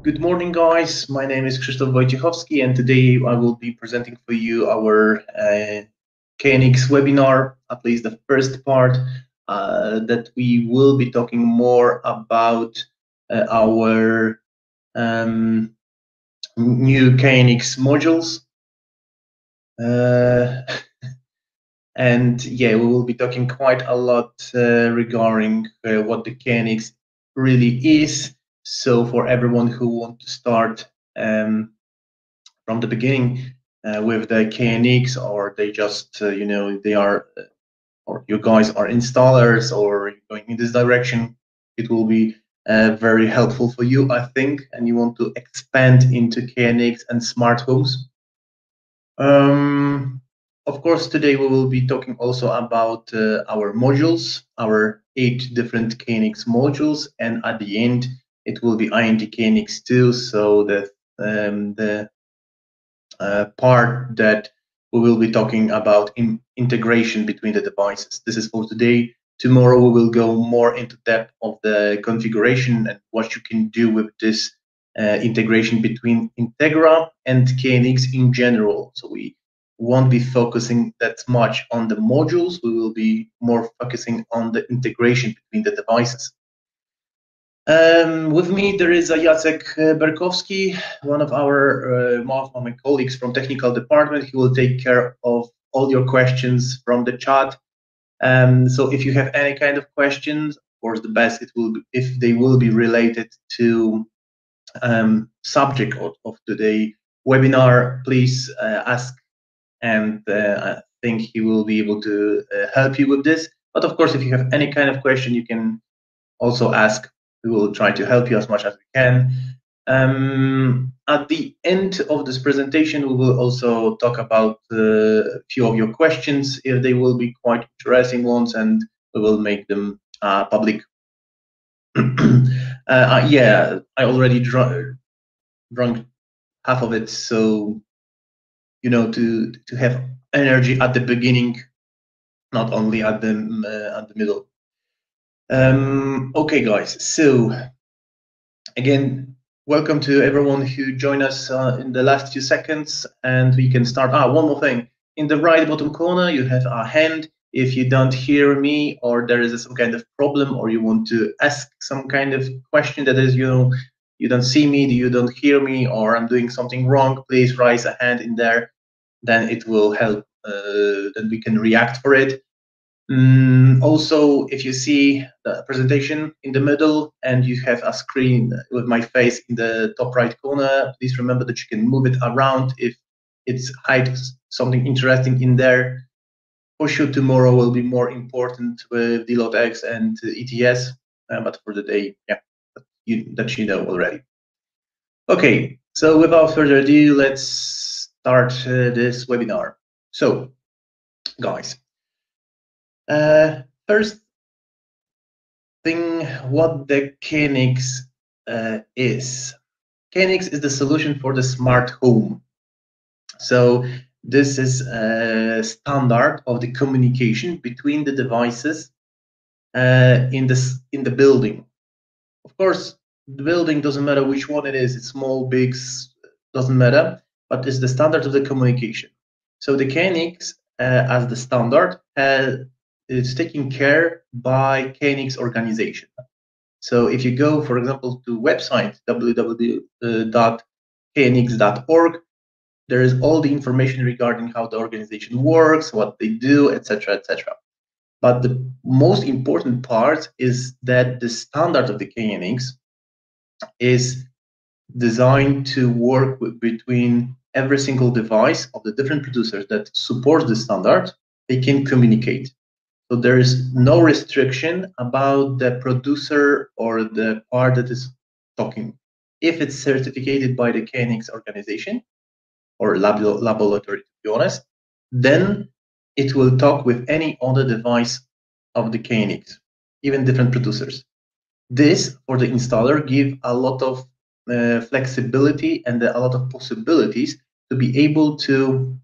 Good morning, guys. My name is Krzysztof Wojciechowski, and today I will be presenting for you our KNX webinar, at least the first part, that we will be talking more about our new KNX modules. And yeah, we will be talking quite a lot regarding what the KNX really is. So for everyone who wants to start from the beginning with the KNX, or they just they are, or you guys are installers or going in this direction, it will be very helpful for you, I think, and you want to expand into KNX and smart homes. Of course, today we will be talking also about our modules, our 8 different KNX modules, and at the end it will be INT KNX 2, so that the part that we will be talking about integration between the devices. This is for today. Tomorrow we will go more into depth of the configuration and what you can do with this integration between Integra and KNX in general. So we won't be focusing that much on the modules. We will be more focusing on the integration between the devices. With me, there is Jacek Berkowski, one of my colleagues from technical department. He will take care of all your questions from the chat. So if you have any kind of questions, of course, the best it will be if they will be related to subject of today webinar, please ask, and I think he will be able to help you with this. But of course, if you have any kind of question, you can also ask. We will try to help you as much as we can. At the end of this presentation, we will also talk about a few of your questions, if they will be quite interesting ones, and we will make them public. Yeah, I already drunk half of it, so to have energy at the beginning, not only at the middle. Okay, guys. So again, welcome to everyone who joined us in the last few seconds, and we can start. One more thing. In the right bottom corner, you have a hand. If you don't hear me, or there is some kind of problem, or you want to ask some kind of question that is, you don't see me, you don't hear me, or I'm doing something wrong, please raise a hand in there. Then it will help. Then we can react for it. Also, if you see the presentation in the middle and you have a screen with my face in the top right corner, please remember that you can move it around if it's hides something interesting in there. For sure, tomorrow will be more important with DLOTX and ETS, but for the day, yeah, that you know already. Okay, so without further ado, let's start this webinar. So, guys, first thing, what the KNX is. KNX is the solution for the smart home. So this is a standard of the communication between the devices in the building. Of course, the building doesn't matter which one it is, it's small, big, doesn't matter, but it's the standard of the communication. So the KNX as the standard is taken care by KNX organization. So if you go, for example, to website www.knx.org, there is all the information regarding how the organization works, what they do, etc., etc. But the most important part is that the standard of the KNX is designed to work between every single device of the different producers that supports the standard. They can communicate. So there is no restriction about the producer or the part that is talking. If it's certificated by the KNX organization or laboratory, to be honest, then it will talk with any other device of the KNX, even different producers. This, for the installer, give a lot of flexibility and a lot of possibilities to be able to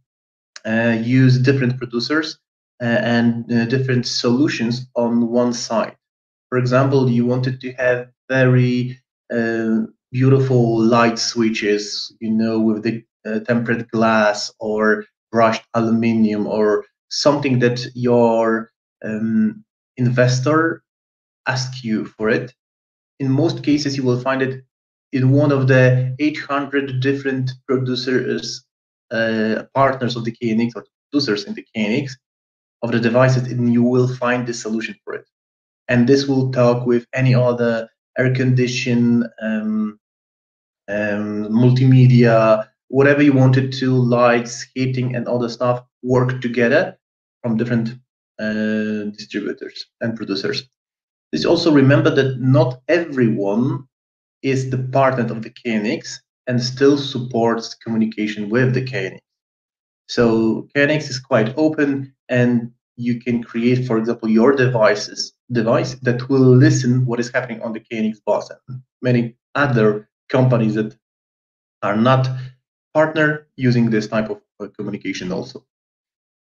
use different producers and different solutions on one side. For example, you wanted to have very beautiful light switches, with the tempered glass or brushed aluminum or something that your investor asks you for it. In most cases, you will find it in one of the 800 different producers, partners of the KNX, or producers in the KNX of the devices, and you will find the solution for it. And this will talk with any other air condition, multimedia, whatever you wanted to, lights, heating, and other stuff work together from different distributors and producers. Please also remember that not everyone is the partner of the KNX and still supports communication with the KNX. So KNX is quite open, and you can create, for example, your device that will listen what is happening on the KNX bus, and many other companies that are not partner using this type of communication also.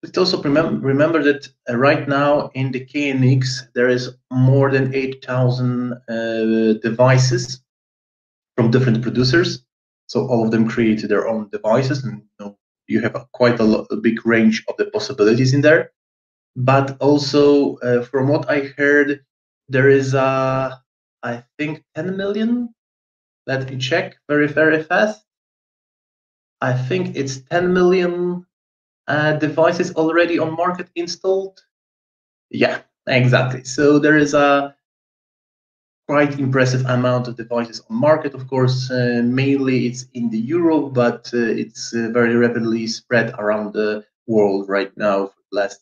Let's also remember that right now in the KNX there is more than 8,000 devices from different producers. So all of them created their own devices, and you have quite a big range of the possibilities in there. But also, from what I heard, there is I think 10 million. Let me check very, very fast. I think it's 10 million devices already on market installed. Yeah, exactly. So there is a quite impressive amount of devices on market. Of course, mainly it's in the Europe, but it's very rapidly spread around the world right now for the last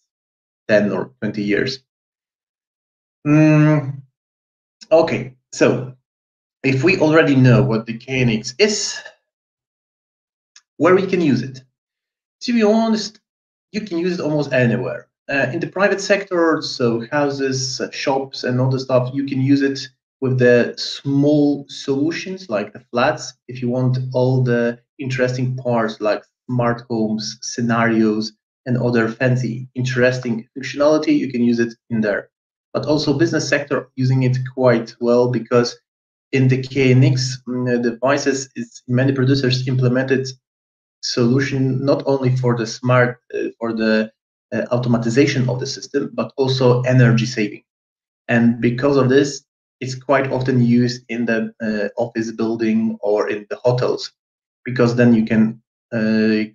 10 or 20 years. Okay, so if we already know what the KNX is, where we can use it. To be honest, you can use it almost anywhere. In the private sector, so houses, shops, and all the stuff, you can use it with the small solutions like the flats. If you want all the interesting parts like smart homes, scenarios, and other fancy, interesting functionality, you can use it in there. But also business sector using it quite well, because in the KNX devices, many producers implemented solution not only for the smart for the automatization of the system, but also energy saving. And because of this, it's quite often used in the office building or in the hotels, because then you can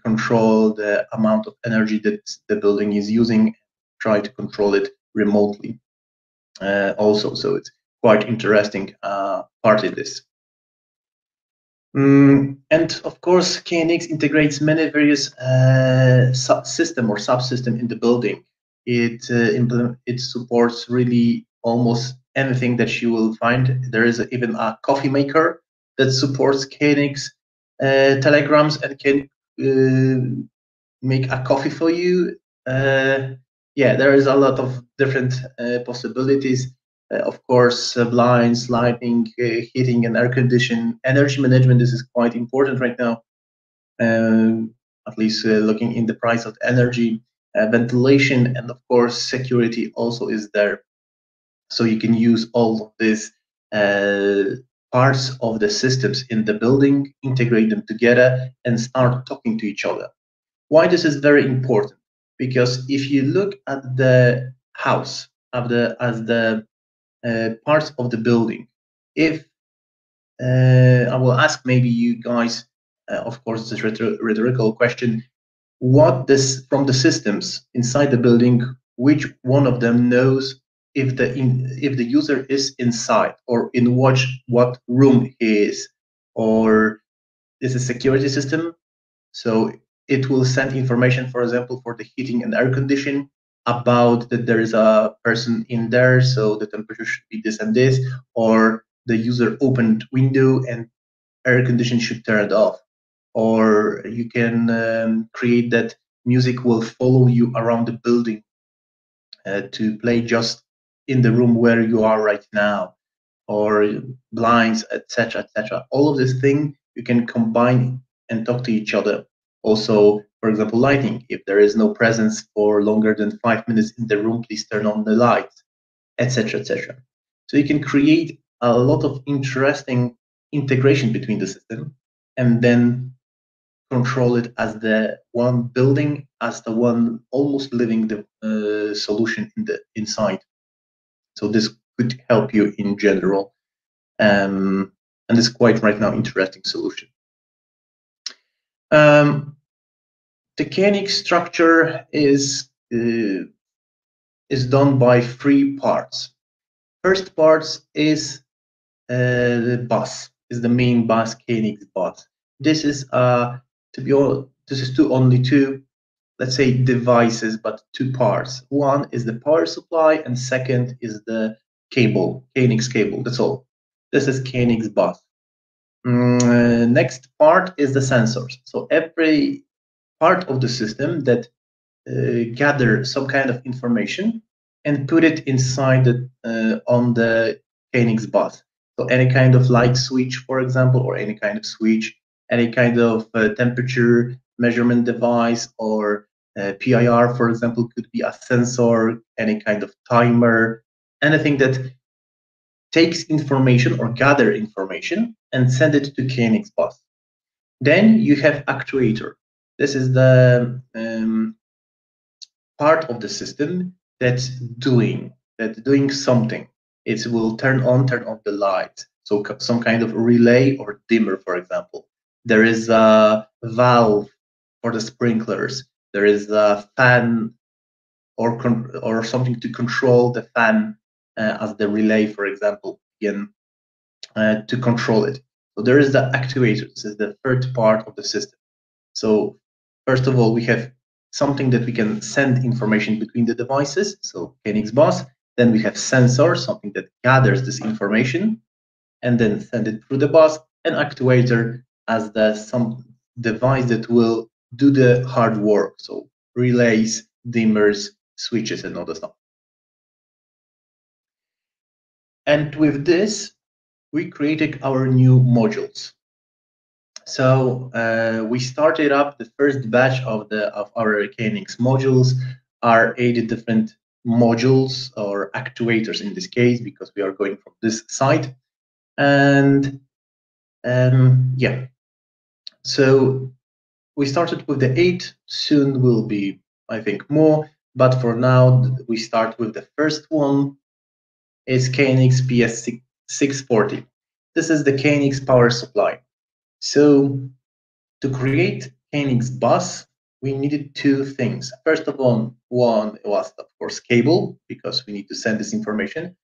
control the amount of energy that the building is using, try to control it remotely also. So it's quite interesting part of this. And of course, KNX integrates many various system or subsystem in the building. It supports really almost anything that you will find. There is even a coffee maker that supports KNX telegrams and can make a coffee for you. Yeah, there is a lot of different possibilities. Of course, blinds, lighting, heating, and air conditioning. Energy management, this is quite important right now, at least looking in the price of energy. Ventilation, and of course, security also is there. So you can use all of these parts of the systems in the building, integrate them together, and start talking to each other. Why this is very important? Because if you look at the house as the parts of the building, if I will ask maybe you guys, of course, this rhetorical question: what this from the systems inside the building, which one of them knows if the user is inside or in what room he is, or is a security system? So it will send information, for example, for the heating and air conditioning about that there is a person in there, so the temperature should be this and this, or the user opened window and air conditioning should turn it off. Or you can create that music will follow you around the building to play just in the room where you are right now, or blinds, etc., etc. All of this thing you can combine and talk to each other. Also, for example, lighting. If there is no presence for longer than 5 minutes in the room, please turn on the lights, etc., etc. So you can create a lot of interesting integration between the system, and then control it as the one building, as the one almost living the solution inside. So this could help you in general, and it's quite right now interesting solution. The KNX structure is done by 3 parts. First part is the bus, is the main bus, KNX bus. This is only two, let's say, devices, but 2 parts. One is the power supply, and second is the cable, KNX cable. That's all. This is KNX bus. Next part is the sensors. So every part of the system that gather some kind of information and put it inside on the KNX bus. So any kind of light switch, for example, or any kind of switch, any kind of temperature measurement device, or PIR, for example, could be a sensor, any kind of timer, anything that takes information or gather information and send it to KNX bus. Then you have actuator. This is the part of the system that's doing something. It will turn on the light. So some kind of relay or dimmer, for example. There is a valve for the sprinklers. There is a fan or something to control the fan as the relay, for example, again, to control it. So there is the actuator. This is the third part of the system. So first of all, we have something that we can send information between the devices, so KNX bus. Then we have sensor, something that gathers this information and then send it through the bus, and actuator as some device that will do the hard work, so relays, dimmers, switches, and all the stuff. And with this, we created our new modules. So we started up the first batch of our KNX modules, are 8 different modules or actuators in this case, because we are going from this side. And yeah, so we started with the 8. Soon will be, I think, more. But for now, we start with the first one. Is KNX PS640. This is the KNX power supply. So to create KNX bus, we needed 2 things. First of all, one was, of course, cable, because we need to send this information.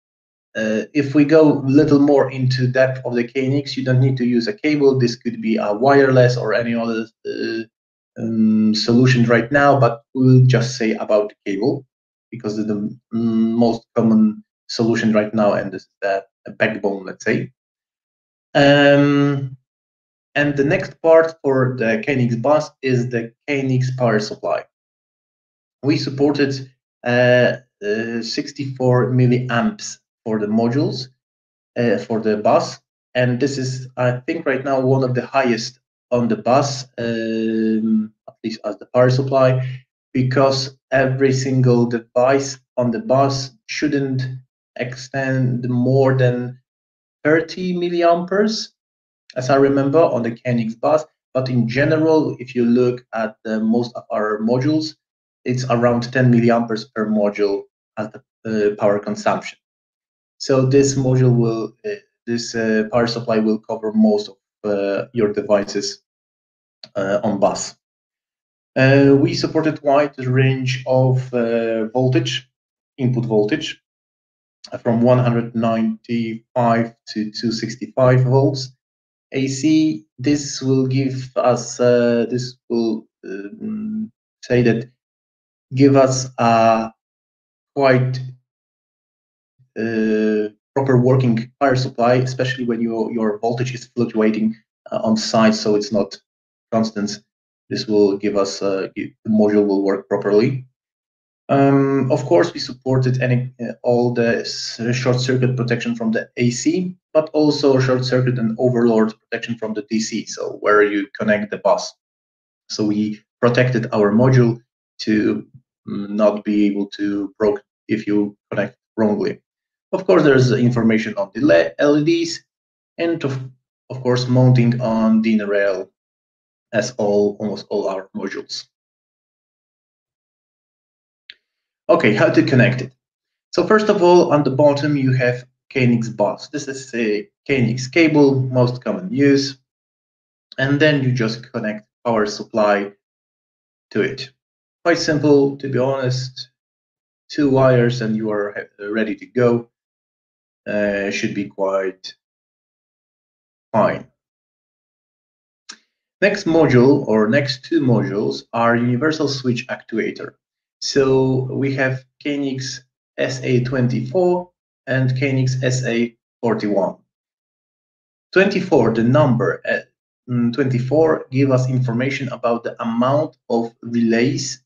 If we go a little more into depth of the KNX, you don't need to use a cable. This could be a wireless or any other solution right now, but we'll just say about the cable, because it's the most common solution right now, and this is the backbone, let's say. And the next part for the KNX bus is the KNX power supply. We supported 64 milliamps for the modules for the bus, and this is, I think, right now one of the highest on the bus, at least as the power supply, because every single device on the bus shouldn't extend more than 30 milliamperes, as I remember, on the KNX bus. But in general, if you look at most of our modules, it's around 10 milliamperes per module as the power consumption. So this module will, this power supply will cover most of your devices on bus. We supported wide range of voltage, input voltage, from 195 to 265 volts. AC, this will give us, this will say that give us a quite proper working power supply, especially when your voltage is fluctuating on site, so it's not constant. This will give us, the module will work properly. Of course, we supported all the short circuit protection from the AC, but also short circuit and overload protection from the DC, so where you connect the bus. So we protected our module to not be able to broke if you connect wrongly. Of course, there's information on the LEDs, and of course, mounting on DIN rail as almost all our modules. Okay, how to connect it. So first of all, on the bottom, you have KNX bus. This is a KNX cable, most common use. And then you just connect power supply to it. Quite simple, to be honest. 2 wires and you are ready to go. Should be quite fine. Next module, or next 2 modules, are universal switch actuator. So we have KNX SA24 and KNX SA41. 24, the number 24 give us information about the amount of relays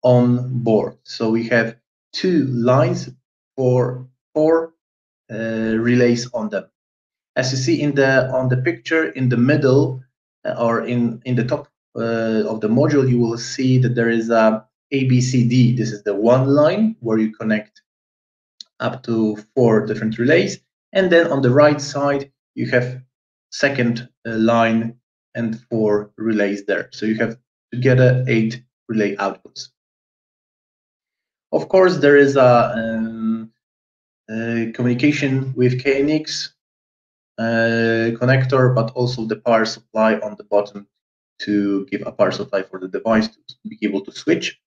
on board. So we have 2 lines for 4 relays on them. As you see on the picture in the middle or in the top of the module, you will see that there is a ABCD. This is the 1 line where you connect up to 4 different relays, and then on the right side you have second line and 4 relays there. So you have together 8 relay outputs. Of course, there is a communication with KNX connector, but also the power supply on the bottom to give a power supply for the device to be able to switch.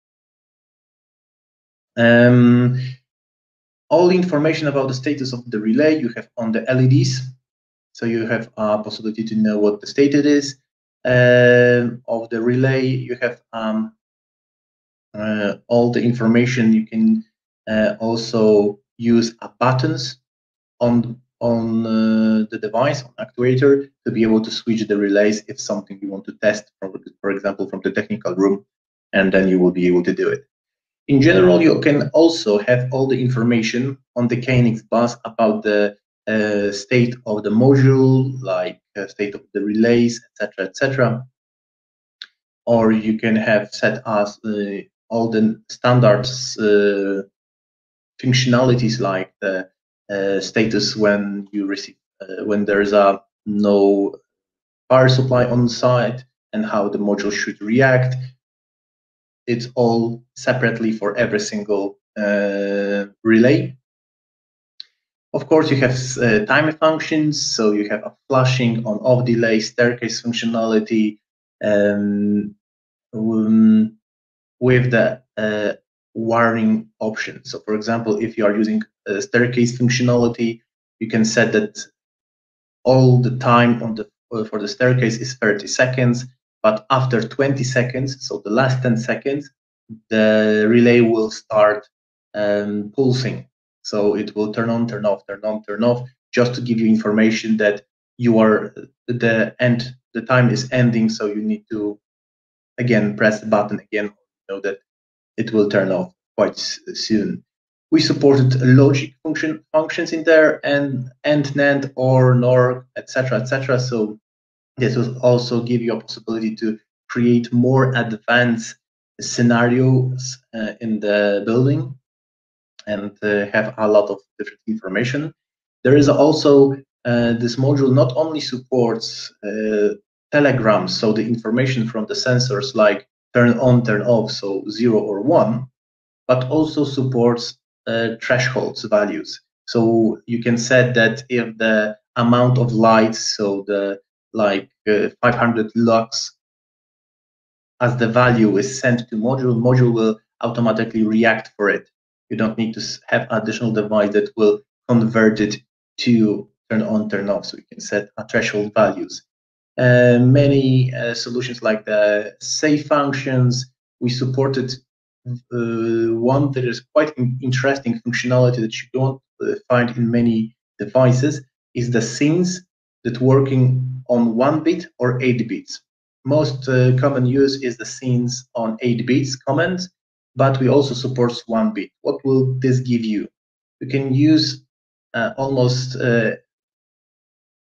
All the information about the status of the relay you have on the LEDs, so you have a possibility to know what the state it is of the relay. You have all the information. You can also use buttons on the device, on actuator, to be able to switch the relays if something you want to test, for example, from the technical room, and then you will be able to do it. In general, you can also have all the information on the KNX bus about the state of the module, like state of the relays, etc. Or you can have set as all the standards functionalities, like the status when you receive when there is no power supply on site and how the module should react. It's all separately for every single relay. Of course, you have time functions, so you have a flashing on off delay, staircase functionality, with the wiring option. So for example, if you are using staircase functionality, you can set that all the time on the for the staircase is 30 seconds, but after 20 seconds, so the last 10 seconds, the relay will start pulsing. So it will turn on, turn off, turn on, turn off, just to give you information that you are the time is ending, so you need to again press the button again, know that it will turn off quite soon. We supported logic functions in there, and NAND or NOR, etc. So this will also give you a possibility to create more advanced scenarios in the building and have a lot of different information. There is also this module not only supports telegrams, so the information from the sensors like turn on, turn off, so 0 or 1, but also supports thresholds values. So you can set that if the amount of light, so the 500 lux as the value is sent to module will automatically react for it. You don't need to have additional device that will convert it to turn on, turn off. So you can set threshold values. Many solutions like the save functions. We supported one that is quite interesting functionality that you don't find in many devices, is the scenes that working on 1 bit or 8 bits. Most common use is the scenes on 8 bits commands, but we also support 1 bit. What will this give you? You can use almost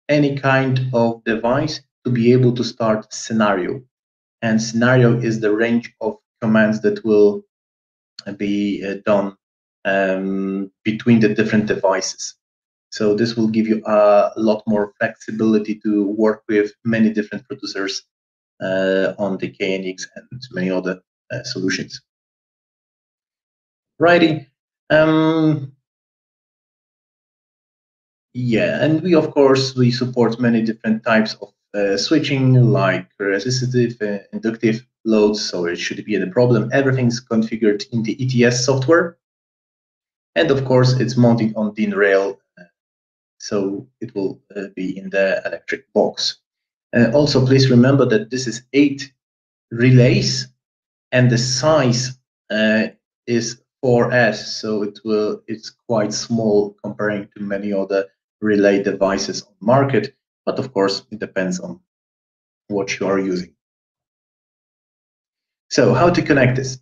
any kind of device to be able to start scenario. And scenario is the range of commands that will be done between the different devices. So this will give you a lot more flexibility to work with many different producers on the KNX and many other solutions. Righty. Yeah, and we of course we support many different types of switching, like resistive, inductive loads. So it should be a problem. Everything's configured in the ETS software, and of course it's mounted on DIN rail, so it will be in the electric box. Also, please remember that this is 8 relays, and the size is 4S, so it's quite small comparing to many other relay devices on the market, but of course it depends on what you are using. So how to connect this?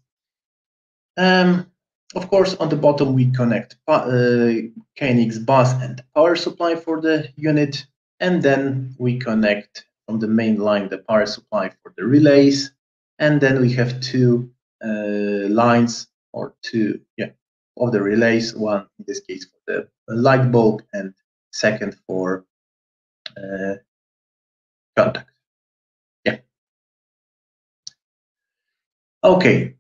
Of course, on the bottom we connect KNX bus and power supply for the unit, and then we connect from the main line the power supply for the relays, and then we have 2 lines or 2 of the relays, one in this case for the light bulb and second for contact. Yeah. Okay.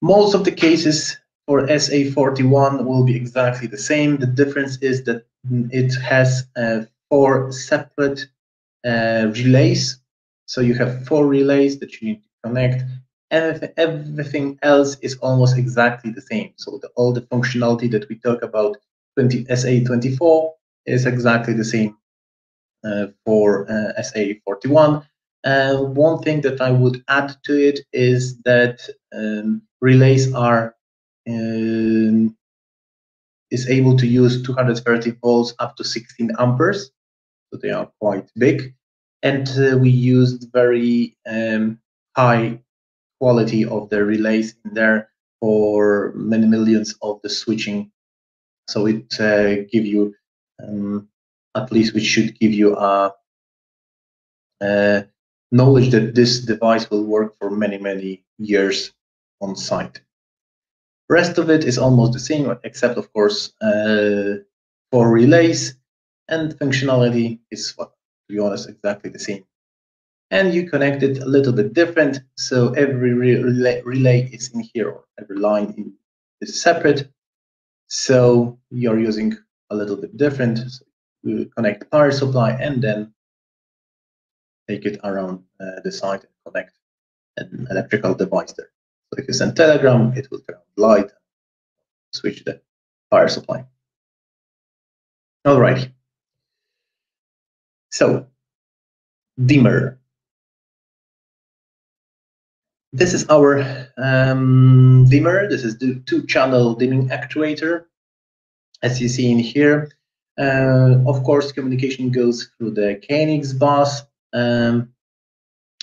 Most of the cases for SA41 will be exactly the same. The difference is that it has 4 separate relays. So you have 4 relays that you need to connect. Everything else is almost exactly the same. So all the functionality that we talk about SA24 is exactly the same for SA41. One thing that I would add to it is that relays are is able to use 230 volts up to 16 amperes, so they are quite big, and we used very high quality of the relays in there for many millions of the switching. So it give you at least which should give you a knowledge that this device will work for many years on site. Rest of it is almost the same, except of course for relays, and functionality is, well, to be honest, exactly the same. And you connect it a little bit different, so every relay is in here, or every line is separate. So you're using a little bit different. So you connect power supply and then take it around the site and connect an electrical device there. So if you send telegram, it will turn on the light, switch the power supply. All right. So dimmer. This is our dimmer. This is the 2-channel dimming actuator, as you see in here. Of course, communication goes through the KNX bus.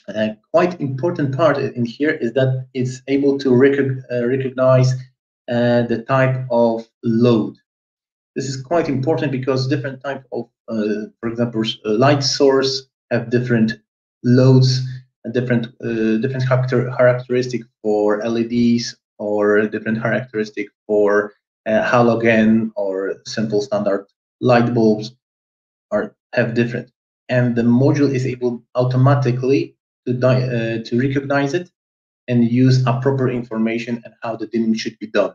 A quite important part in here is that it's able to recognize the type of load. This is quite important because different type of, for example, light source have different loads and different characteristic for LEDs, or different characteristic for halogen or simple standard light bulbs have different. And the module is able automatically to recognize it and use a proper information and how the dimming should be done.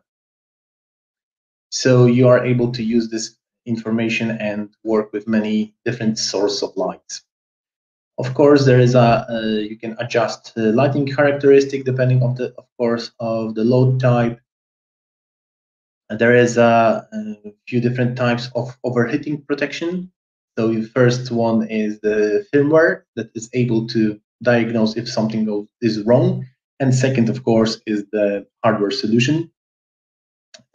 So you are able to use this information and work with many different sources of lights. Of course, there is you can adjust lighting characteristic depending on the, of course, of the load type. And there is a few different types of overheating protection. So the first one is the firmware that is able to diagnose if something is wrong. And second, of course, is the hardware solution.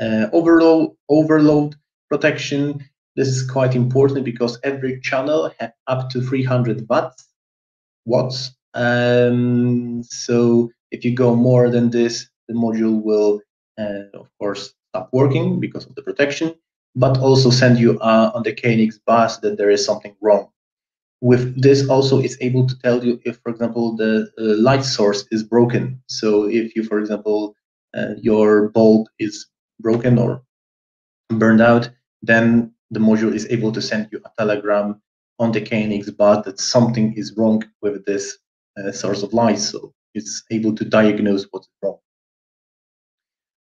Overload protection. This is quite important because every channel has up to 300 watts. So if you go more than this, the module will, of course, stop working because of the protection, but also send you on the KNX bus that there is something wrong. With this also, it's able to tell you if, for example, the light source is broken. So if you, for example, your bulb is broken or burned out, then the module is able to send you a telegram on the KNX bus that something is wrong with this source of light, so it's able to diagnose what's wrong.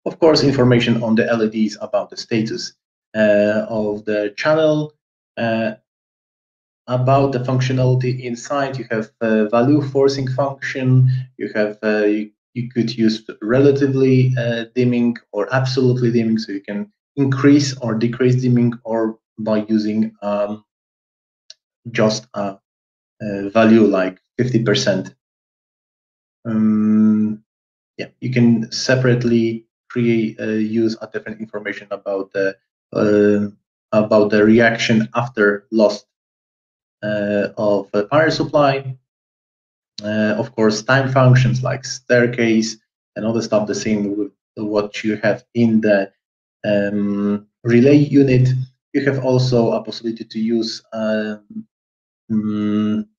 Of course, information on the LEDs about the status of the channel, about the functionality inside. You have value forcing function. You have you could use relatively dimming or absolutely dimming, so you can increase or decrease dimming, or by using just a value like 50%. Yeah, you can separately create use a different information about the reaction after loss of a power supply. Of course, time functions like staircase and all the stuff, the same with what you have in the relay unit. You have also a possibility to use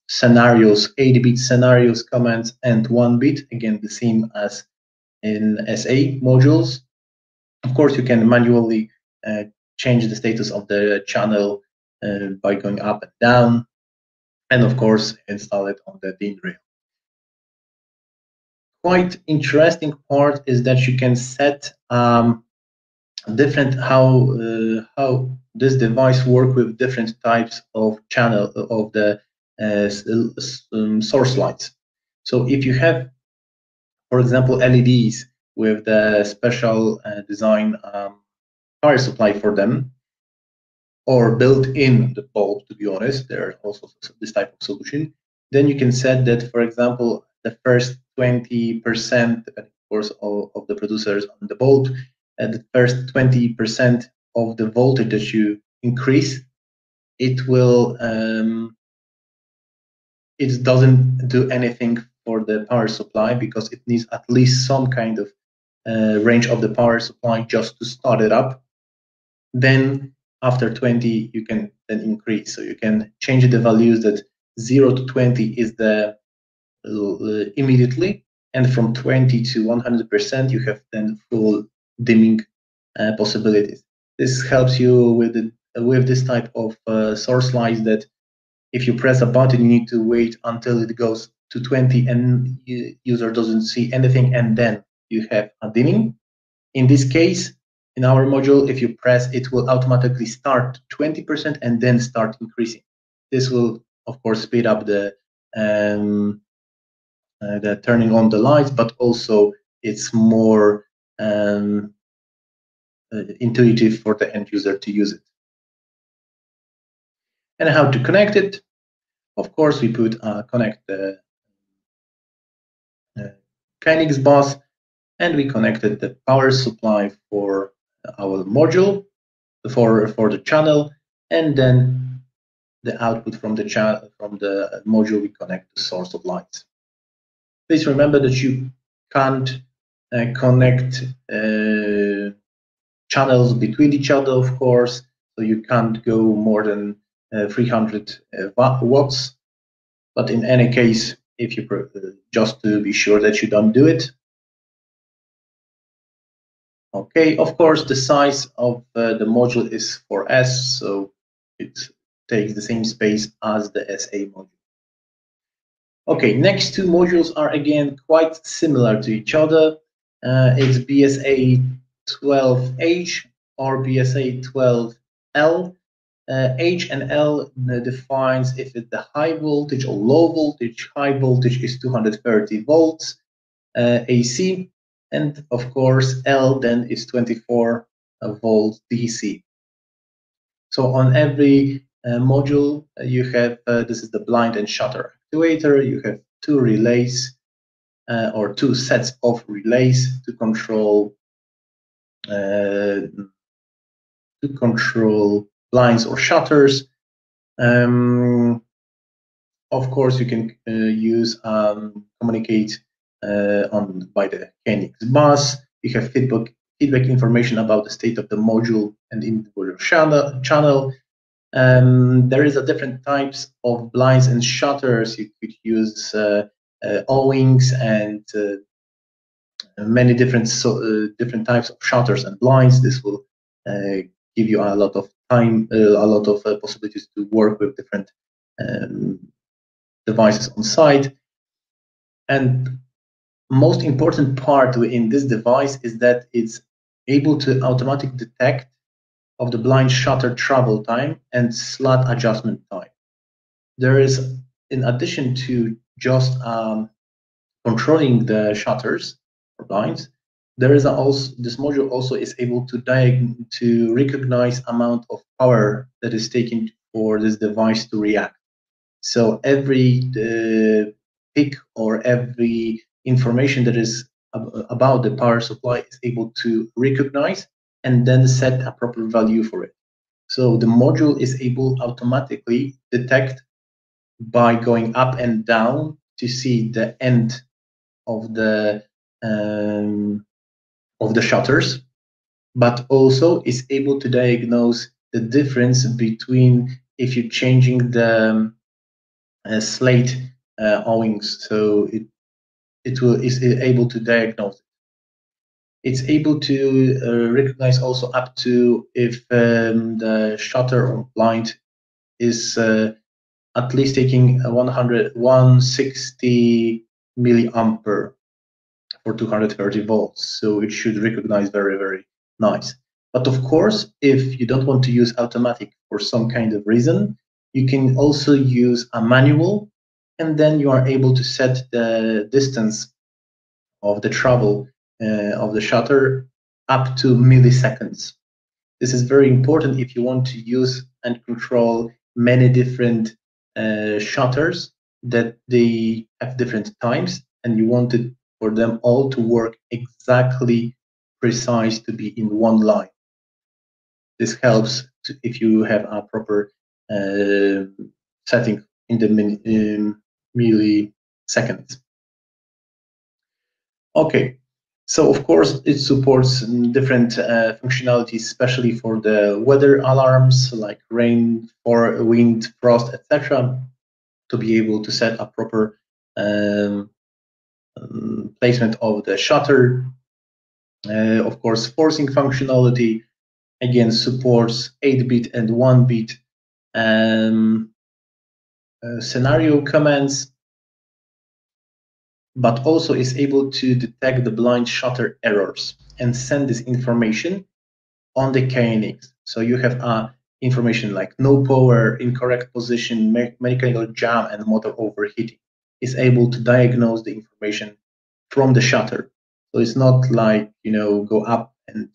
scenarios, 8-bit scenarios commands and 1-bit, again, the same as in SA modules. Of course, you can manually change the status of the channel by going up and down, and of course, install it on the DIN rail. Quite interesting part is that you can set different how this device work with different types of channel of the source lights. So if you have, for example, LEDs with the special design power supply for them, or built in the bulb, to be honest, there are also this type of solution. Then you can set that, for example, the first 20%, of course, of the producers on the bulb, and the first 20% of the voltage that you increase, it will it doesn't do anything for the power supply, because it needs at least some kind of range of the power supply just to start it up. Then after 20, you can then increase. So you can change the values that 0 to 20 is the immediately, and from 20 to 100%, you have then full dimming possibilities. This helps you with this type of source lights, that if you press a button, you need to wait until it goes to 20 and user doesn't see anything, and then you have a dimming. In this case, in our module, if you press, it will automatically start 20% and then start increasing. This will, of course, speed up the turning on the lights, but also it's more intuitive for the end user to use it. And how to connect it? Of course, we put connect the KNX bus, and we connected the power supply for our module for the channel, and then the output from the module we connect the source of lights. Please remember that you can't connect channels between each other, of course, so you can't go more than 300 watts. But in any case, if you just to be sure that you don't do it. Okay, of course, the size of the module is 4S, so it takes the same space as the SA module. Okay, next two modules are again quite similar to each other. It's BSA 12H or BSA 12L. H and L defines if it's the high voltage or low voltage. High voltage is 230 volts AC, and of course L then is 24 volts DC. So on every module you have this is the blind and shutter actuator. You have two relays or two sets of relays to control blinds or shutters. Of course, you can use communicate by the KNX bus. You have feedback information about the state of the module and individual channel. There is a different types of blinds and shutters. You could use O-wings and many different types of shutters and blinds. This will give you a lot of time, a lot of possibilities to work with different devices on site. And most important part in this device is that it's able to automatically detect of the blind shutter travel time and slot adjustment time. There is, in addition to just controlling the shutters or blinds, there is also, this module also is able to recognize amount of power that is taken for this device to react. So every peak or every information that is about the power supply is able to recognize and then set a proper value for it. So the module is able automatically detect by going up and down to see the end of the shutters, but also is able to diagnose the difference between if you're changing the slate O-wings, so is able to diagnose it. It's able to recognize also up to if the shutter or blind is at least taking 160 milliampere for 230 volts. So it should recognize very, very nice. But of course, if you don't want to use automatic for some kind of reason, you can also use a manual, and then you are able to set the distance of the travel of the shutter up to milliseconds. This is very important if you want to use and control many different shutters that they have different times, and you want it for them all to work exactly precise to be in one line. This helps if you have a proper setting in the milliseconds. Okay, so of course it supports different functionalities, especially for the weather alarms like rain, or wind, frost, etc., to be able to set a proper placement of the shutter. Of course, forcing functionality again supports 8-bit and 1-bit scenario commands, but also is able to detect the blind shutter errors and send this information on the KNX. So you have information like no power, incorrect position, mechanical jam, and motor overheating. Is able to diagnose the information from the shutter. So it's not like, go up and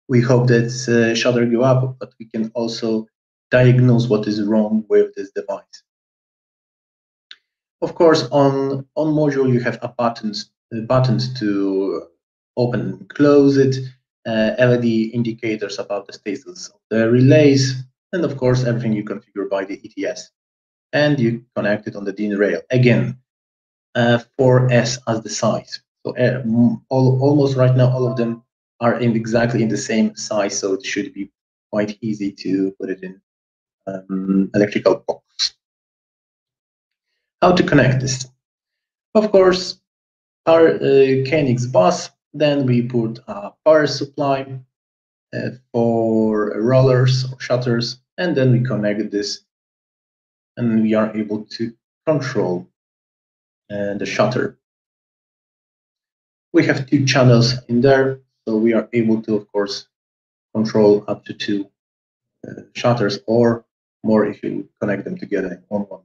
we hope that shutter go up, but we can also diagnose what is wrong with this device. Of course, on module you have buttons to open and close it, LED indicators about the status of the relays, and of course everything you configure by the ETS. And you connect it on the DIN rail. Again, 4S as the size. So almost right now all of them are exactly in the same size, so it should be quite easy to put it in electrical box. How to connect this? Of course, our KNX bus, then we put a power supply for rollers or shutters, and then we connect this, and we are able to control the shutter. We have 2 channels in there, so we are able to, of course, control up to 2 shutters or more if you connect them together on one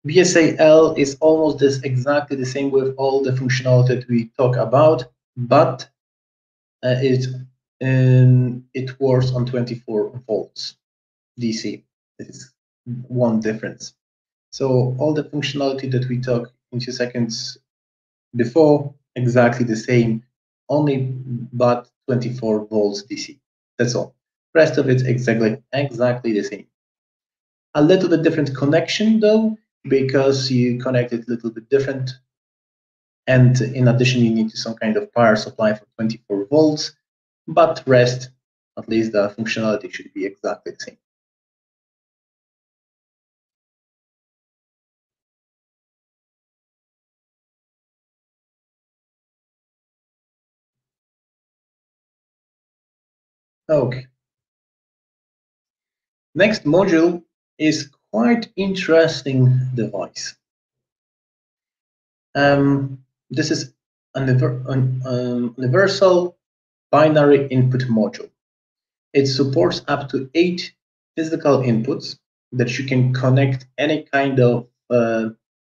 line. BSA-L is almost exactly the same with all the functionality that we talk about, but it works on 24 volts DC. It's one difference. So all the functionality that we talked in 2 seconds before, exactly the same, only but 24 volts DC. That's all. Rest of it exactly the same. A little bit different connection though, because you connect it a little bit different. And in addition, you need some kind of power supply for 24 volts, but rest, at least the functionality should be exactly the same. Okay. Next module is quite interesting device. This is an universal binary input module. It supports up to 8 physical inputs that you can connect any kind of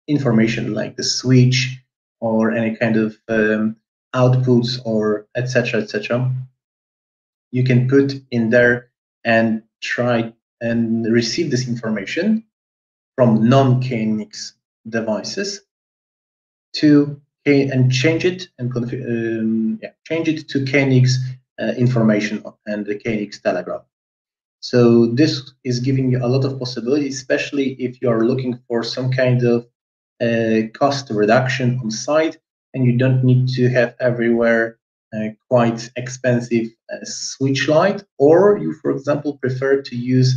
information like the switch or any kind of outputs or etc. etc. You can put in there and try and receive this information from non-KNX devices to and change it and change it to KNX information and the KNX telegram. So this is giving you a lot of possibilities, especially if you are looking for some kind of cost reduction on site, and you don't need to have everywhere quite expensive switch light, or you, for example, prefer to use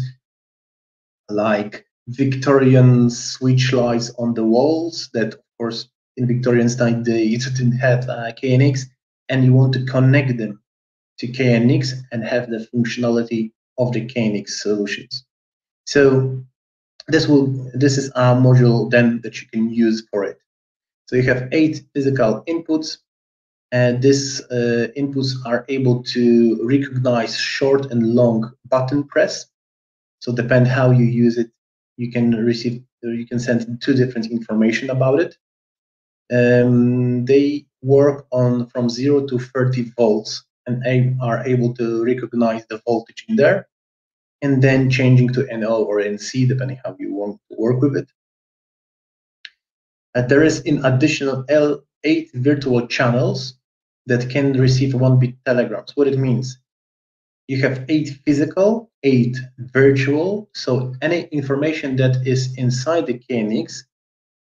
like Victorian switch lights on the walls that, of course, in Victorian time they didn't have KNX, and you want to connect them to KNX and have the functionality of the KNX solutions. So this is a module then that you can use for it. So you have 8 physical inputs, and these inputs are able to recognize short and long button press. So depend how you use it, you can receive, you can send 2 different information about it. They work on from 0 to 30 volts and are able to recognize the voltage in there, and then changing to NO or NC depending how you want to work with it. There is in additional 8 virtual channels that can receive 1-bit telegrams. What it means? You have 8 physical, 8 virtual. So any information that is inside the KNX,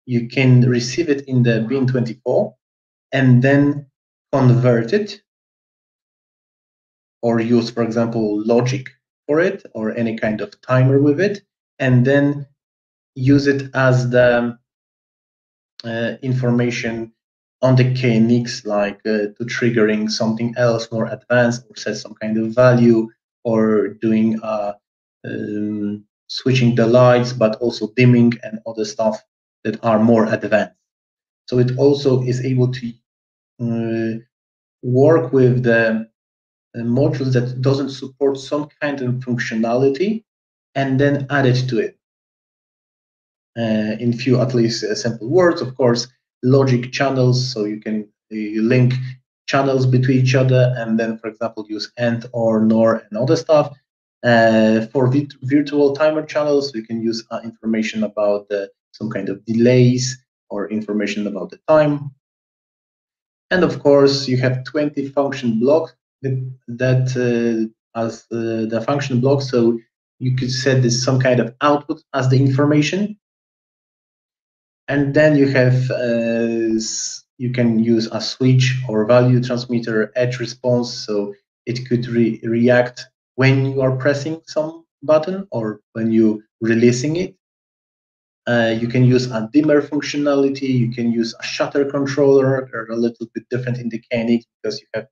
you can receive it in the bin24 and then convert it or use, for example, logic for it or any kind of timer with it, and then use it as the information on the KNX, like to triggering something else more advanced or set some kind of value or doing switching the lights, but also dimming and other stuff that are more advanced. So it also is able to work with the modules that doesn't support some kind of functionality and then add it to it. In few, at least, simple words, of course, logic channels, so you can link channels between each other and then, for example, use AND or NOR and other stuff. For virtual timer channels, you can use information about some kind of delays or information about the time. And of course, you have 20 function blocks that as the function block, so you could set this some kind of output as the information. And then you have you can use a switch or value transmitter edge response, so it could react when you are pressing some button or when you releasing it. You can use a dimmer functionality. You can use a shutter controller. They're a little bit different in the KNX because you have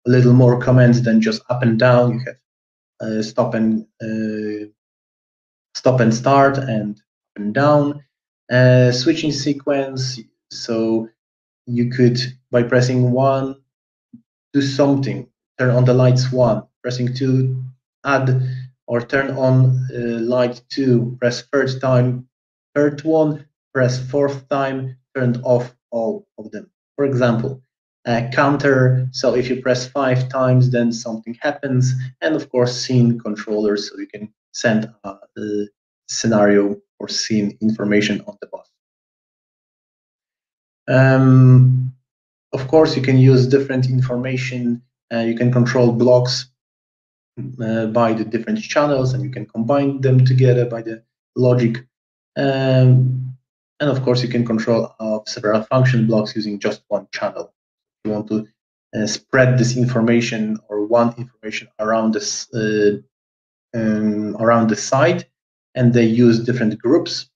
a little more commands than just up and down. You have stop and start and up and down. Switching sequence, so you could, by pressing 1, do something, turn on the lights 1, pressing 2, add or turn on light 2, press third time, third one, press fourth time, turned off all of them. For example, counter, so if you press 5 times, then something happens, and of course scene controllers, so you can send a scenario or scene information on the bus. Of course, you can use different information. You can control blocks by the different channels, and you can combine them together by the logic. And of course, you can control several function blocks using just one channel. If you want to spread this information or want information around this around the site, and they use different groups,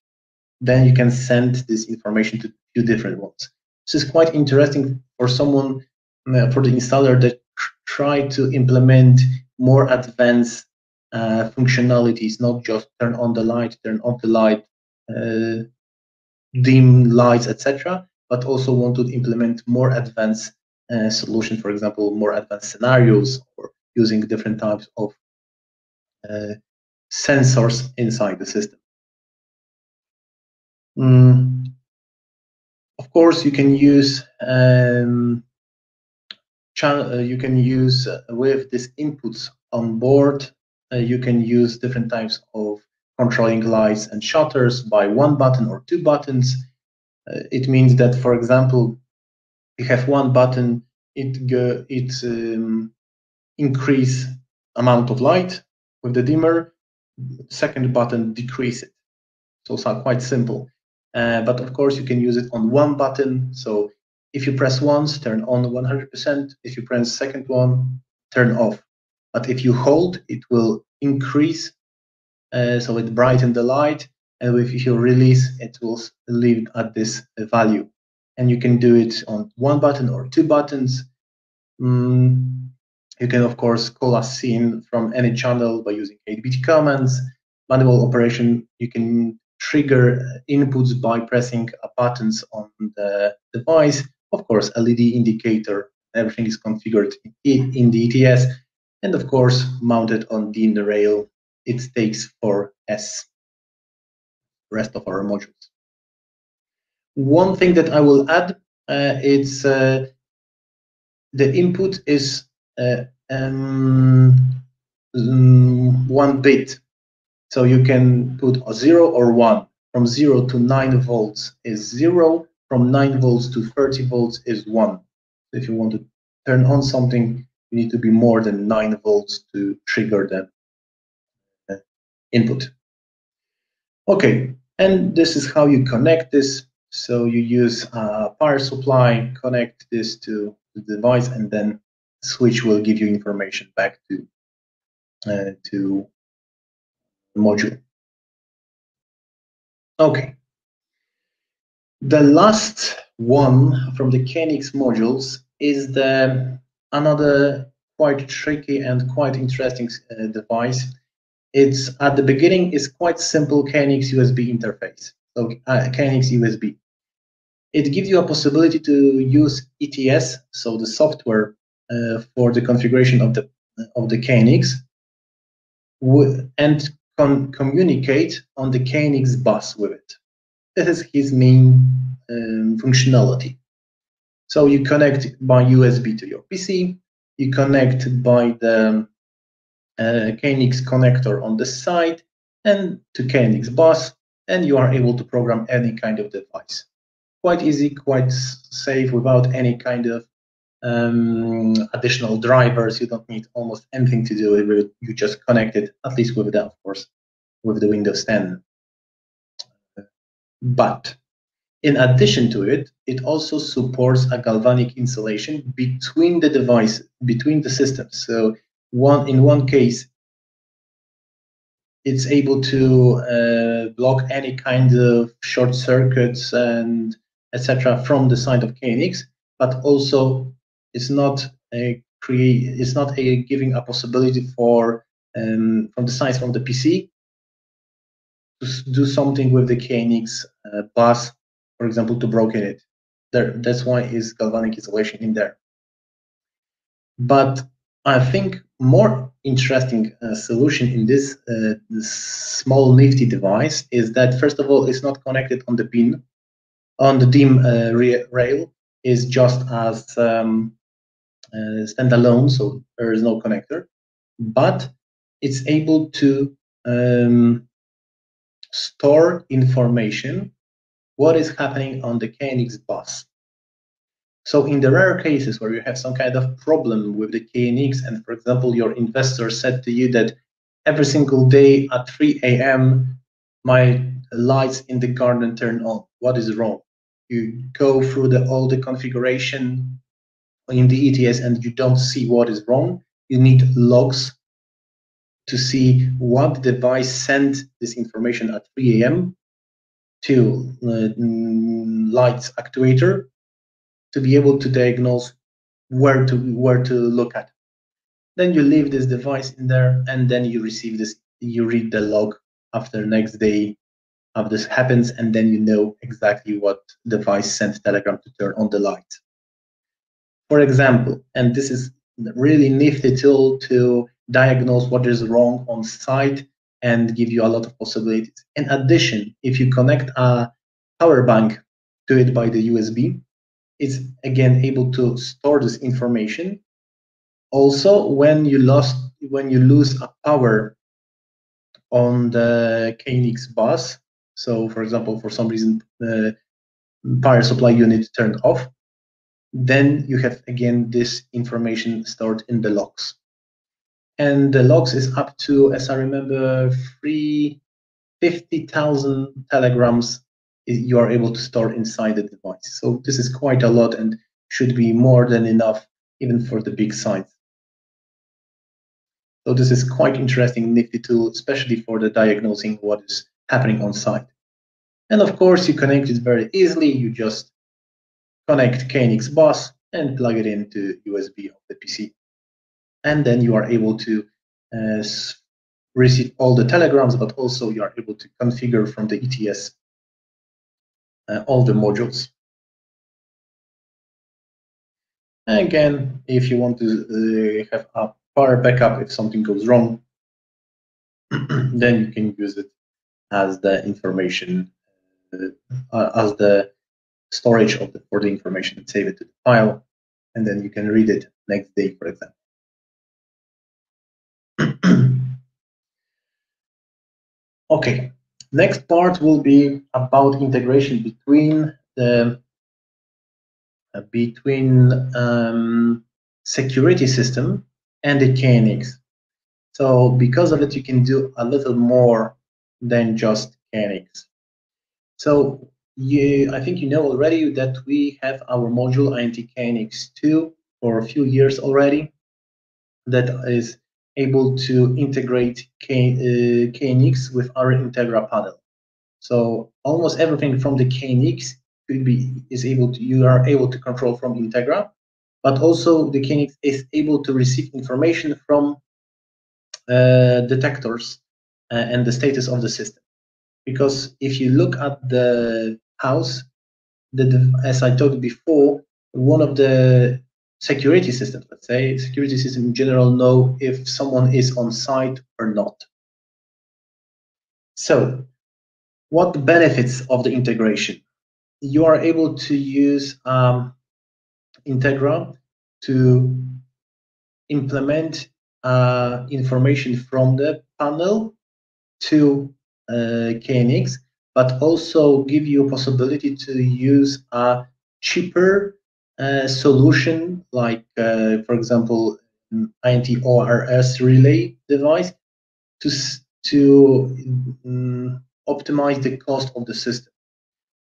then you can send this information to a few different ones. This is quite interesting for someone, for the installer that try to implement more advanced functionalities, not just turn on the light, turn off the light, dim lights, etc., but also want to implement more advanced solutions, for example, more advanced scenarios, or using different types of sensors inside the system. Of course, you can use with these inputs on board. You can use different types of controlling lights and shutters by one button or two buttons. It means that, for example, you have one button, it increase amount of light with the dimmer. Second button, decrease it. So it's quite simple. But of course, you can use it on one button. So if you press once, turn on 100%. If you press second one, turn off. But if you hold, it will increase. So it brightens the light. And if you release, it will leave at this value. And you can do it on one button or two buttons. You can, of course, call a scene from any channel by using 8-bit commands. Manual operation, you can trigger inputs by pressing buttons on the device. Of course, LED indicator, everything is configured in the ETS. And of course, mounted on the rail, it takes 4S, rest of our modules. One thing that I will add, it's the input is 1 bit. So you can put a 0 or 1. From 0 to 9 volts is 0. From 9 volts to 30 volts is 1. So if you want to turn on something, you need to be more than 9 volts to trigger the input. Okay, and this is how you connect this. So you use a power supply, connect this to the device, and then the switch will give you information back to the module. Okay. The last one from the KNX modules is another quite tricky and quite interesting device. It's at the beginning is quite simple KNX-USB interface. So KNX-USB. It gives you a possibility to use ETS, so the software for the configuration of the KNX, and communicate on the KNX bus with it. This is his main functionality. So you connect by USB to your PC, you connect by the KNX connector on the side and to KNX bus, and you are able to program any kind of device. Quite easy, quite safe, without any kind of additional drivers. You don't need almost anything to do with it. You just connect it, at least with that, of course, with the Windows 10. But in addition to it, it also supports a galvanic insulation between the devices, between the systems. So in one case, it's able to block any kind of short circuits and etc. from the side of KNX, but also it's not giving a possibility for from the side from the PC to do something with the KNX bus, for example, to broken it. That's why is galvanic isolation in there. But I think more interesting solution in this small nifty device is that, first of all, it's not connected on the pin, on the DIMM rail, is just as standalone, so there is no connector, but it's able to store information, what is happening on the KNX bus. So in the rare cases where you have some kind of problem with the KNX, and for example, your investor said to you that every single day at 3 a.m., my lights in the garden turn on, what is wrong? You go through all the configuration in the ETS and you don't see what is wrong. You need logs to see what device sent this information at 3 a.m. to lights actuator, to be able to diagnose where to look at. Then you leave this device in there, and then you receive this, you read the log after next day of this happens, and then you know exactly what device sent telegram to turn on the light. For example, and this is really nifty tool to diagnose what is wrong on site and give you a lot of possibilities. In addition, if you connect a power bank to it by the USB, it's again able to store this information. Also, when you lose a power on the KNX bus, so for example, for some reason the power supply unit turned off, then you have again this information stored in the logs. And the logs is up to, as I remember, 50,000 telegrams you are able to store inside the device. So this is quite a lot and should be more than enough even for the big sites. So this is quite interesting, nifty tool, especially for the diagnosing what is happening on site. And of course, you connect it very easily. You just connect KNX bus and plug it into USB of the PC. And then you are able to receive all the telegrams, but also you are able to configure from the ETS all the modules. And again, if you want to have a power backup if something goes wrong, then you can use it as the information, as the storage for the information and save it to the file, and then you can read it next day, for example. Okay, next part will be about integration between the security system and the KNX. So because of it, you can do a little more than just KNX. So I think you know already that we have our module KNX2 for a few years already that is able to integrate KNX with our Integra panel. So almost everything from the KNX you are able to control from Integra, but also the KNX is able to receive information from detectors and the status of the system. Because if you look at the house, as I told you before, one of the security systems, let's say, security system in general know if someone is on site or not. So what the benefits of the integration? You are able to use Integra to implement information from the panel to KNX, but also give you a possibility to use a cheaper solution, like, for example, INT-ORS relay device to optimize the cost of the system.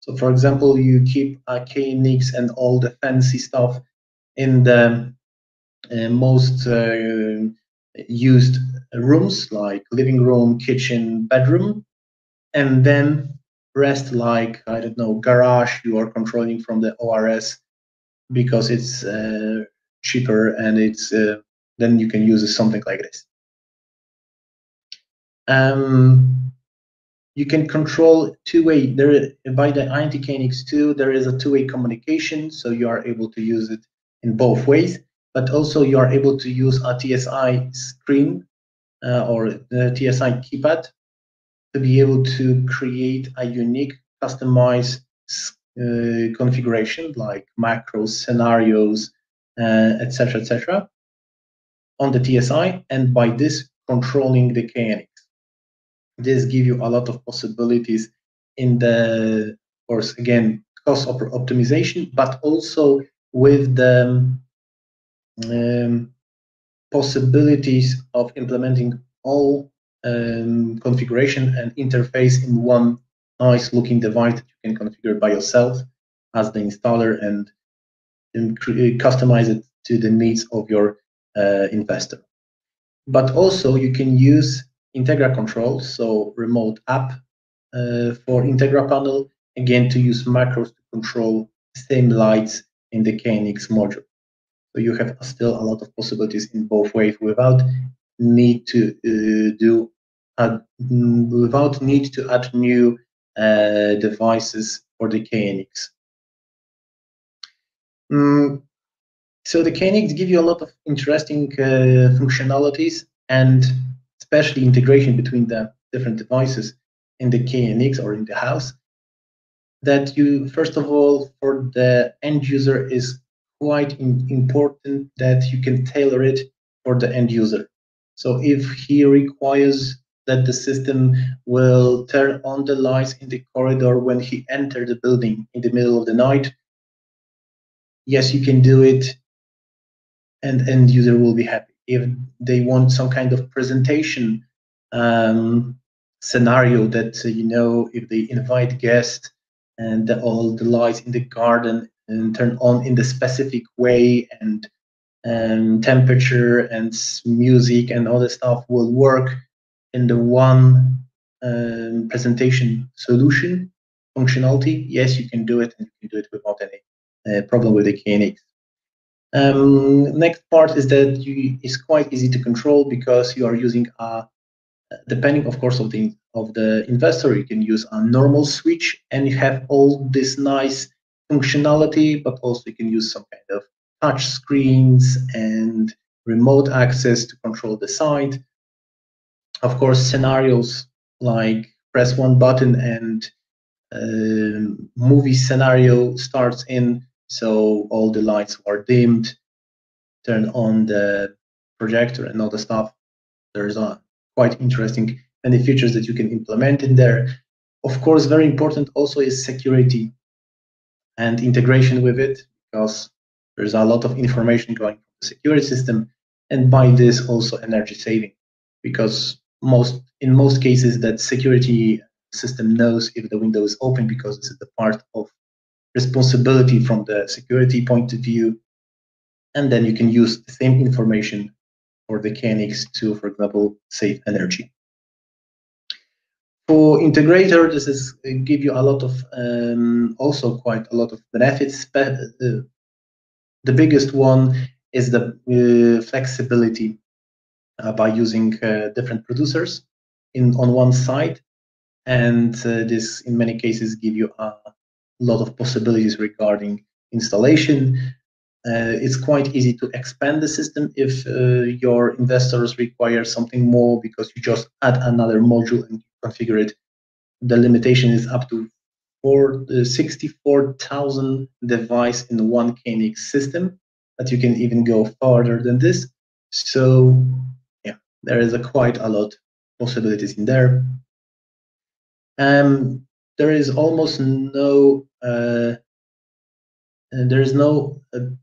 So, for example, you keep a KNX and all the fancy stuff in the most used rooms, like living room, kitchen, bedroom, and then rest, like, I don't know, garage, you are controlling from the ORS because it's cheaper, and it's then you can use something like this. You can control two-way. By the INT KNX2, there is a two-way communication, so you are able to use it in both ways. But also you are able to use a TSI screen or the TSI keypad to be able to create a unique, customized configuration like macros, scenarios, etc., etc., on the TSI, and by this controlling the KNX. This gives you a lot of possibilities in the, of course, again, cost optimization, but also with the possibilities of implementing all configuration and interface in one nice looking device that you can configure by yourself as the installer and customize it to the needs of your investor. But also you can use Integra control, so remote app for Integra panel, again to use macros to control the same lights in the KNX module. So you have still a lot of possibilities in both ways without need to add new devices for the KNX. So the KNX give you a lot of interesting functionalities, and especially integration between the different devices in the KNX or in the house, that you, first of all, for the end user is quite important that you can tailor it for the end user. So if he requires that the system will turn on the lights in the corridor when he enters the building in the middle of the night, yes, you can do it, and end user will be happy. If they want some kind of presentation scenario that, if they invite guests and all the lights in the garden and turn on in the specific way, and temperature and music and all the stuff will work in the one presentation solution functionality, yes, you can do it, and you can do it without any problem with the KNX. Next part is that it's quite easy to control, because you are using depending, of course, of the investor, you can use a normal switch and you have all this nice functionality, but also you can use some kind of touch screens and remote access to control the site. Of course, scenarios like press one button and movie scenario starts in, so all the lights are dimmed, turn on the projector and all the stuff. There's a quite interesting many features that you can implement in there. Of course, very important also is security and integration with it, because there's a lot of information going from the security system, and by this also energy saving, because in most cases that security system knows if the window is open, because this is the part of responsibility from the security point of view, and then you can use the same information for the KNX to, for example, save energy. For integrator, this is give you a lot of also quite a lot of benefits. The biggest one is the flexibility by using different producers on one side, and this in many cases give you a lot of possibilities regarding installation. It's quite easy to expand the system if your investors require something more, because you just add another module and configure it. The limitation is up to 64,000 devices in one KNX system, but you can even go farther than this. So yeah, there is quite a lot of possibilities in there. There is almost no there is no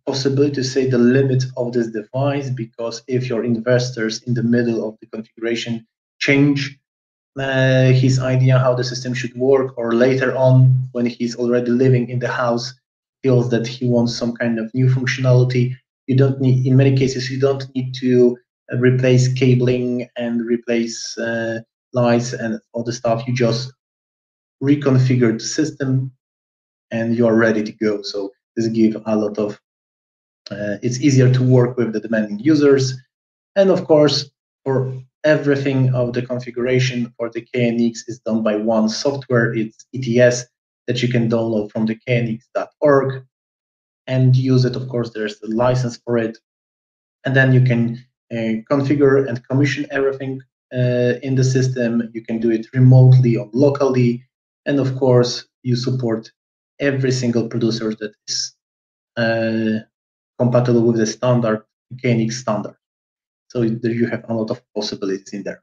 possibility to say the limit of this device, because if your investors in the middle of the configuration change his idea how the system should work, or later on when he's already living in the house feels that he wants some kind of new functionality, you don't need, in many cases, you don't need to replace cabling and replace lights and all the stuff. You just reconfigure the system and you are ready to go. So this gives a lot of it's easier to work with the demanding users. And of course, for everything of the configuration for the KNX is done by one software. It's ETS that you can download from the knx.org and use it. Of course, there's the license for it. And then you can configure and commission everything in the system. You can do it remotely or locally. And of course, you support every single producer that is compatible with the standard KNX standard. So there you have a lot of possibilities in there.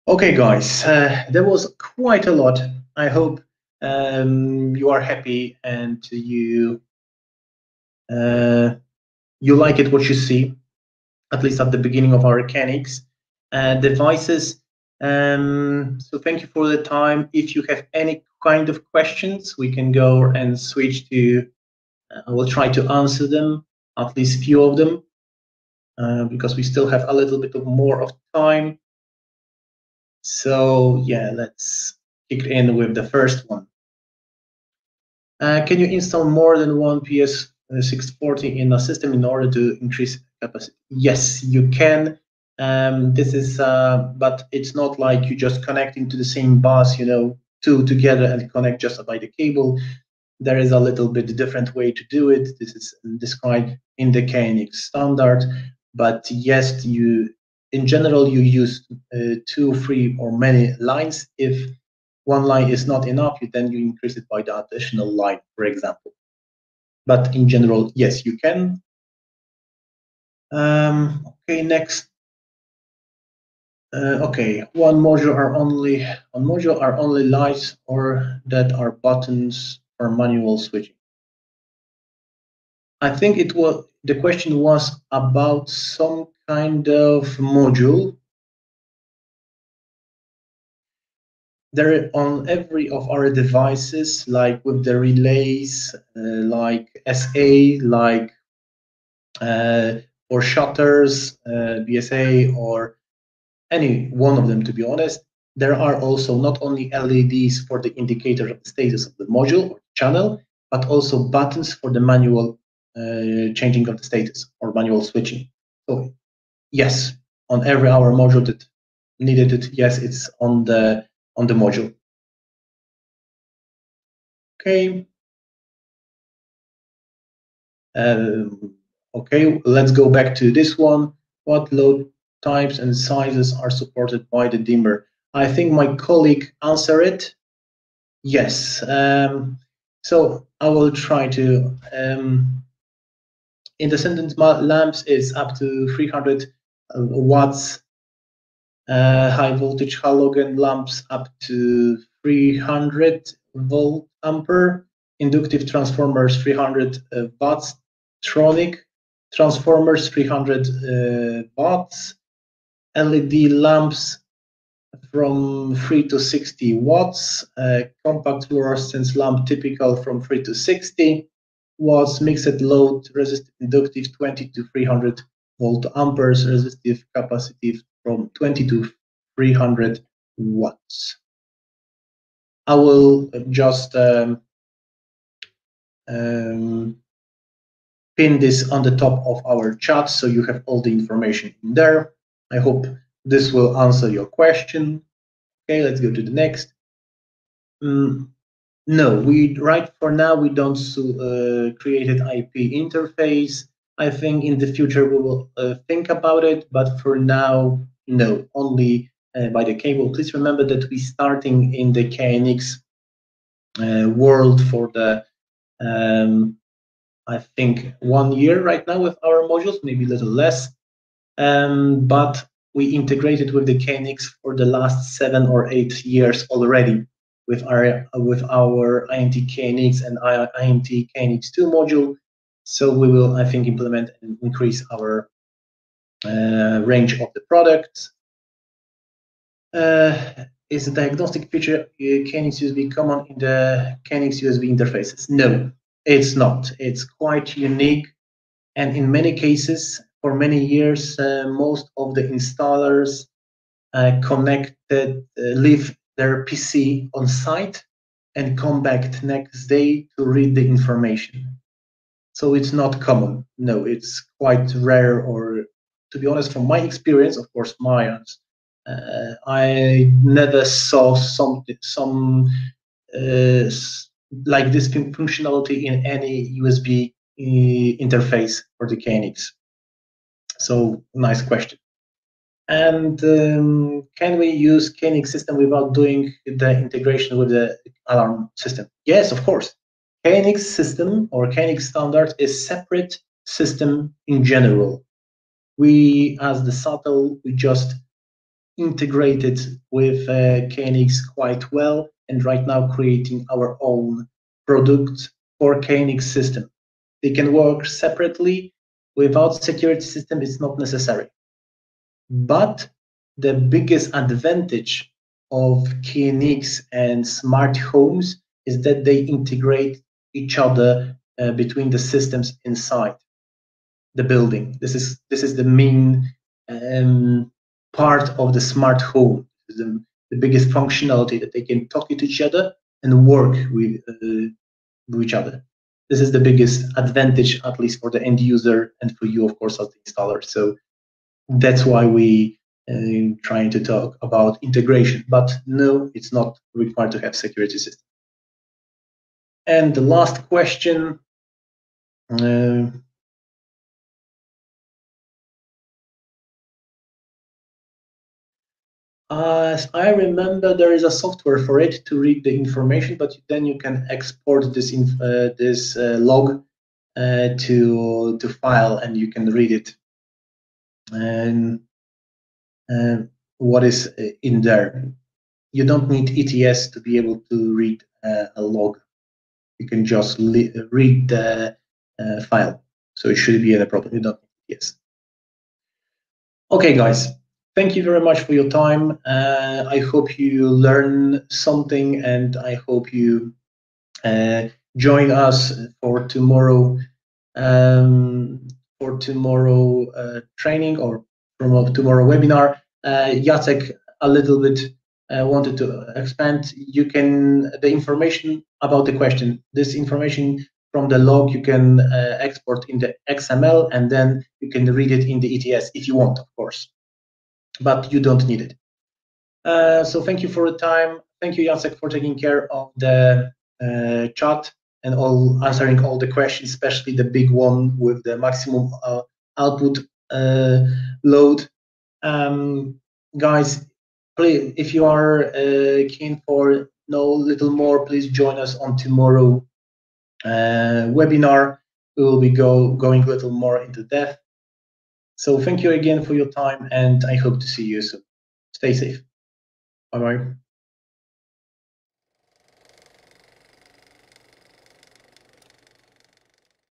Okay, guys, there was quite a lot. I hope you are happy and you like it what you see, at least at the beginning of our KNX devices. So thank you for the time. If you have any kind of questions, we can go and switch to, I will try to answer them, at least few of them, because we still have a little bit of more of time. So yeah, let's kick in with the first one. Can you install more than one PS640 in a system in order to increase capacity? Yes, you can. This is, but it's not like you just connecting to the same bus, two together and connect just by the cable. There is a little bit different way to do it. This is described in the KNX standard. But yes, in general, you use 2, 3, or many lines. If one line is not enough, then you increase it by the additional line, for example. But in general, yes, you can. Okay, next. Okay, one module are only lights, or that are buttons for manual switching. I think the question was about some kind of module. There on every of our devices, like with the relays, like SA, like or shutters, BSA, or any one of them, to be honest, there are also not only LEDs for the indicator of the status of the module or channel, but also buttons for the manual changing of the status or manual switching. So yes, on every our module that needed it, yes, it's on the module. Okay. Okay, let's go back to this one. What load types and sizes are supported by the dimmer? I think my colleague answered it. Yes. So I will try to. Independent lamps is up to 300 watts. High voltage halogen lamps up to 300 volt ampere. Inductive transformers 300 watts. Tronic transformers 300 watts. LED lamps from 3 to 60 watts. Compact fluorescence lamp typical from 3 to 60 watts. Mixed load resistive inductive 20 to 300 volt amperes. Resistive capacitive from 20 to 300 watts. I will just pin this on the top of our chat so you have all the information in there. I hope this will answer your question. Okay, let's go to the next. No, right for now we don't create an IP interface. I think in the future we will think about it, but for now, no, only by the cable. Please remember that we're starting in the KNX world for the I think 1 year right now with our modules, maybe a little less. But we integrated with the KNX for the last 7 or 8 years already with our INT KNX and INT KNX2 module. So we will, I think, implement and increase our range of the products. Is the diagnostic feature KNX-USB common in the KNX-USB interfaces? No, it's not. It's quite unique. And in many cases, for many years, most of the installers leave their PC on site and come back the next day to read the information. So it's not common. No, it's quite rare, or to be honest, from my experience, of course, I never saw some like this functionality in any USB interface for the KNX. So nice question. And can we use KNX system without doing the integration with the alarm system? Yes, of course. KNX system or KNX standard is separate system in general. We, as the SATEL, we just integrated with KNX quite well, and right now creating our own product for KNX system. They can work separately. Without security system, it's not necessary. But the biggest advantage of KNX and smart homes is that they integrate each other between the systems inside the building. This is the main part of the smart home. The biggest functionality, that they can talk to each other and work with each other. This is the biggest advantage, at least for the end user and for you, of course, as the installer. So that's why we trying to talk about integration. But no, it's not required to have security system. And the last question. As I remember, there is a software for it to read the information, but then you can export this log to file, and you can read it. And what is in there? You don't need ETS to be able to read a log. You can just read the file, so it should be a problem. You don't need ETS. Okay, guys. Thank you very much for your time. I hope you learn something, and I hope you join us for tomorrow training or tomorrow webinar. Jacek a little bit wanted to expand. You can the information about the question. This information from the log you can export in the XML, and then you can read it in the ETS if you want, of course, but you don't need it. So thank you for the time. Thank you, Jacek, for taking care of the chat and answering all the questions, especially the big one with the maximum output load. Guys, please, if you are keen for know a little more, please join us on tomorrow webinar. We will be going a little more into depth. So thank you again for your time, and I hope to see you soon. Stay safe. Bye-bye.